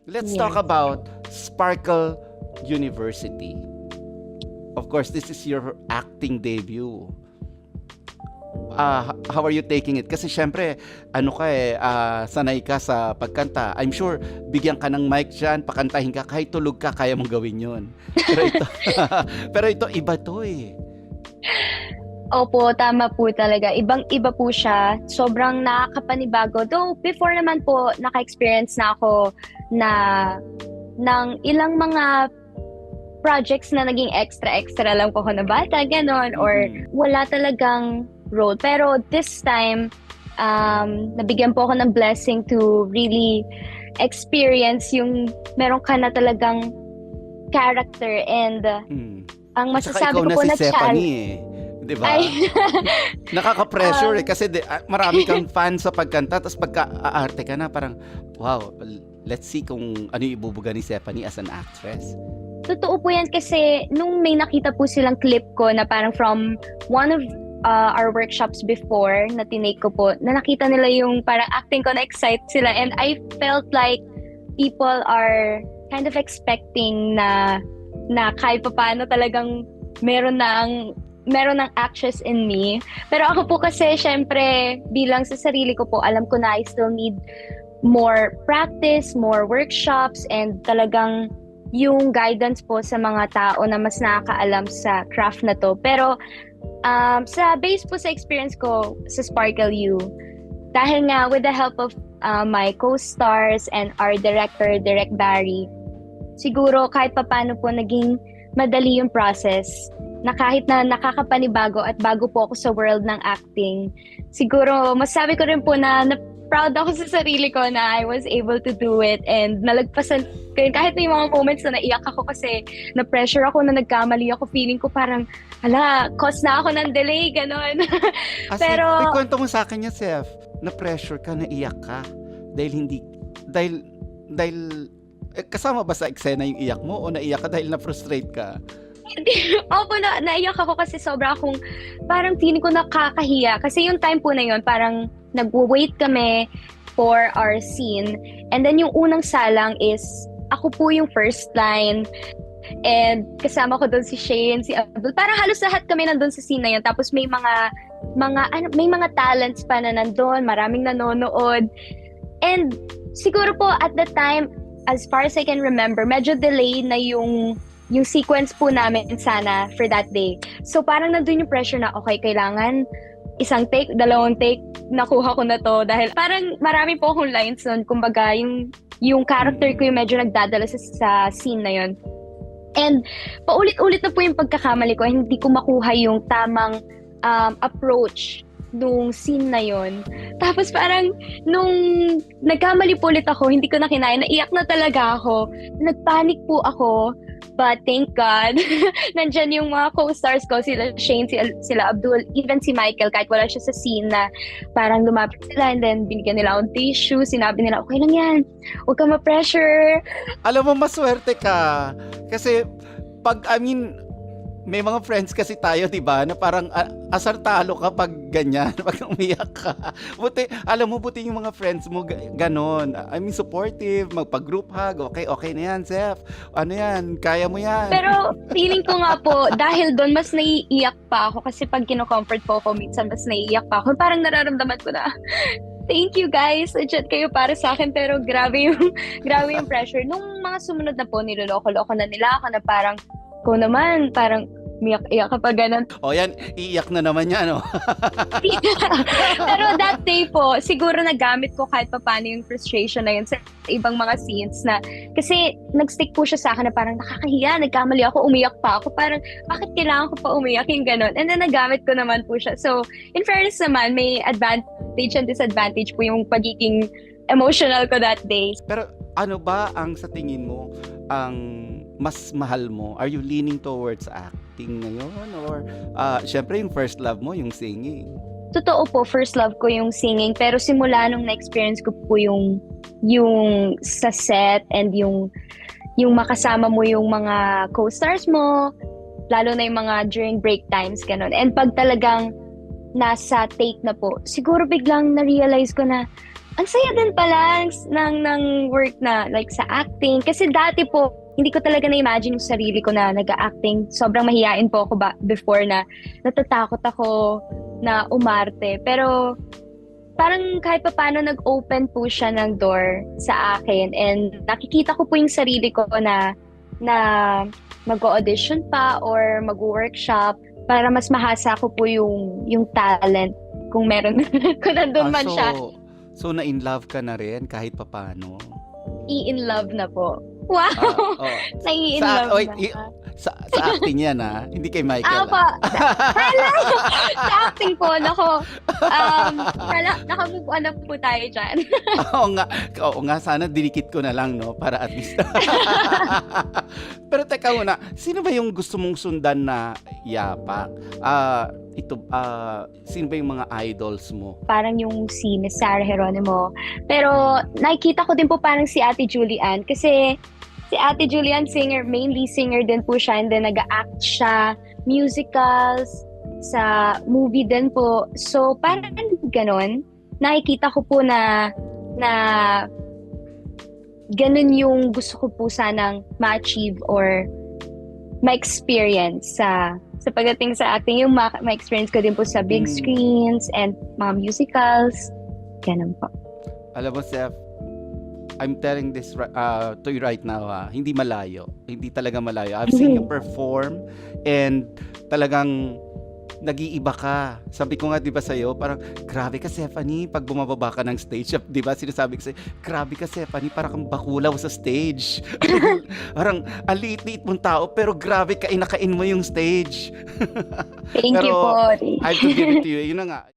Let's talk Yes. about Sparkle University. Of course, this is your acting debut. How are you taking it? Kasi syempre, sanay ka sa pagkanta. I'm sure, bigyan ka ng mic dyan, pakantahin ka, kahit tulog ka, kaya mong gawin yun. Pero ito, pero ito, iba to eh. Opo, tama po talaga. Ibang-iba po siya. Sobrang nakakapanibago. Though before naman po, naka-experience na ako na ng ilang mga projects na naging extra-extra lang po ako na bata, ganon, or Mhm. wala talagang role. Pero this time, nabigyan po ako ng blessing to really experience yung meron ka na talagang character and Mm. ang At saka masasabi ikaw ko na po si na Stephanie eh. 'Di ba? ay Nakaka-pressure eh um, kasi marami kang fan sa pagkanta tapos pagka aarte ka na parang wow, let's see kung ano yung ibubuga ni Stephanie as an actress. totoo po yan kasi nung may nakita po silang clip ko na parang from one of our workshops before na tinake ko po, na nakita nila yung parang acting ko, na-excite sila, and I felt like people are kind of expecting na kahit pa paano talagang meron ng actress in me. Pero ako po kasi syempre bilang sa sarili ko po, alam ko na I still need more practice, more workshops, and talagang yung guidance po sa mga tao na mas nakakaalam sa craft na to. Pero sa base po sa experience ko sa Sparkle U, dahil nga with the help of my co-stars and our director, Direk Barry, siguro kahit papaano po naging madali yung process, na kahit na nakakapanibago at bago po ako sa world ng acting, siguro masabi ko rin po na proud ako sa sarili ko na I was able to do it, and nalagpasan kahit may mga moments na naiyak ako kasi na-pressure ako, na nagkamali ako, feeling ko parang cause na ako ng delay, ganon. As in, Pero ikwento mo sa akin yan, Seth, na pressure ka, naiyak ka dahil dahil kasama ba sa eksena yung iyak mo o naiyak ka dahil na-frustrate ka? opo, naiyak ako kasi sobra akong parang feeling ko nakakahiya. Kasi yung time po na yun, parang nagwo-wait kami for our scene. And then yung unang salang is, ako po yung first line. And kasama ko doon si Shane, si Abdul. Parang halos lahat kami nandun sa scene na yun. Tapos may mga talents pa na nandun, maraming nanonood. And siguro po at the time, as far as I can remember, medyo delay na yung sequence po namin sana for that day. So parang nandun yung pressure na, okay, kailangan isang take, dalawang take, nakuha ko na to. Dahil parang marami po akong lines nun. Kumbaga, yung character ko yung medyo nagdadala sa scene na yun. And paulit-ulit na po yung pagkakamali ko. Hindi ko makuha yung tamang approach nung scene na yon. Tapos parang nung nagkamali po ulit ako, hindi ko na kinaya, naiyak na talaga ako. Nagpanic po ako. But thank God, nandyan yung mga co-stars ko, sila Shane, sila Abdul, even si Michael, kahit wala siya sa scene, na parang lumapit sila and then binigyan nila akong tissue, sinabi nila, okay lang yan, huwag ka ma-pressure. Alam mo, maswerte ka. Kasi, may mga friends kasi tayo, di ba, na parang asar talo ka pag ganyan, pag umiyak ka. Buti yung mga friends mo, ganon. Supportive, magpa-group hug, okay na yan, Zeph. Ano yan, kaya mo yan. Pero feeling ko nga po, dahil doon, mas naiiyak pa ako kasi pag kino-comfort po ako, minsan mas naiiyak pa ako. Parang nararamdaman ko na, thank you guys, nandiyan kayo para sa akin, pero grabe yung pressure. Nung mga sumunod na po, niloloko-loko na nila ako na parang, ko naman, parang umiyak-iyak kapag ganun. O yan, iiyak na naman yan, no? Pero that day po, siguro nagamit ko kahit paano yung frustration na yun sa ibang mga scenes na, kasi nag-stick po siya sa akin na parang nakakahiya, nagkamali ako, umiyak pa ako, parang bakit kailangan ko pa umiyak, yung ganun. And then nagamit ko naman po siya. So, in fairness naman, may advantage and disadvantage po yung pagiging emotional ko that day. Pero ano ba ang sa tingin mo ang mas mahal mo? Are you leaning towards acting ngayon? Or syempre yung first love mo, yung singing? Totoo po, first love ko yung singing. Pero simula nung na-experience ko po yung sa set and yung makasama mo yung mga co-stars mo, lalo na yung mga during break times, ganun. And pag talagang nasa take na po, siguro biglang na-realize ko na ang saya din pala ng work na like sa acting. Kasi dati po, hindi ko talaga na-imagine yung sarili ko na nag-acting. Sobrang mahihain po ako before na natatakot ako na umarte. Pero parang kahit pa paano nag-open po siya ng door sa akin. And nakikita ko po yung sarili ko na mag-audition pa or mag-workshop para mas mahasa ko po yung talent kung meron, kung nandun man siya. So na-in love ka na rin kahit papano? I-in love na po. Wow! Oh. Nai-in Sa, love wait, na. sa acting yan hindi kay Michael. Po. Hello! Sa acting po, nakamove on na po tayo dyan. Oo nga, sana dinikit ko na lang, no? Para at least. Pero teka muna, sino ba yung gusto mong sundan na yapak? Sino ba yung mga idols mo? Parang yung si Miss Sarah Geronimo. Pero nakikita ko din po parang si Ate Julian kasi si Ate Julian mainly singer din po siya, and then nag-act siya, musicals, sa movie din po. So parang ganon, nakikita ko po na ganon yung gusto ko po sanang ma-achieve or ma-experience sa pagdating sa acting, yung ma-experience ko din po sa big screens and mga musicals. Ganon po. Alam mo, Seth, I'm telling this to you right now, hindi malayo. Hindi talaga malayo. I've seen you perform and talagang nag-iiba ka. Sabi ko nga, di ba sa'yo, parang, grabe ka, Stephanie, pag bumababa ka ng stage, di ba, sinasabi ko sa'yo, grabe ka, Stephanie, parang kang bakulaw sa stage. Parang, ang liit-liit mong tao, pero grabe ka, inakain mo yung stage. Thank you po. I have to give it to you. Yun na nga.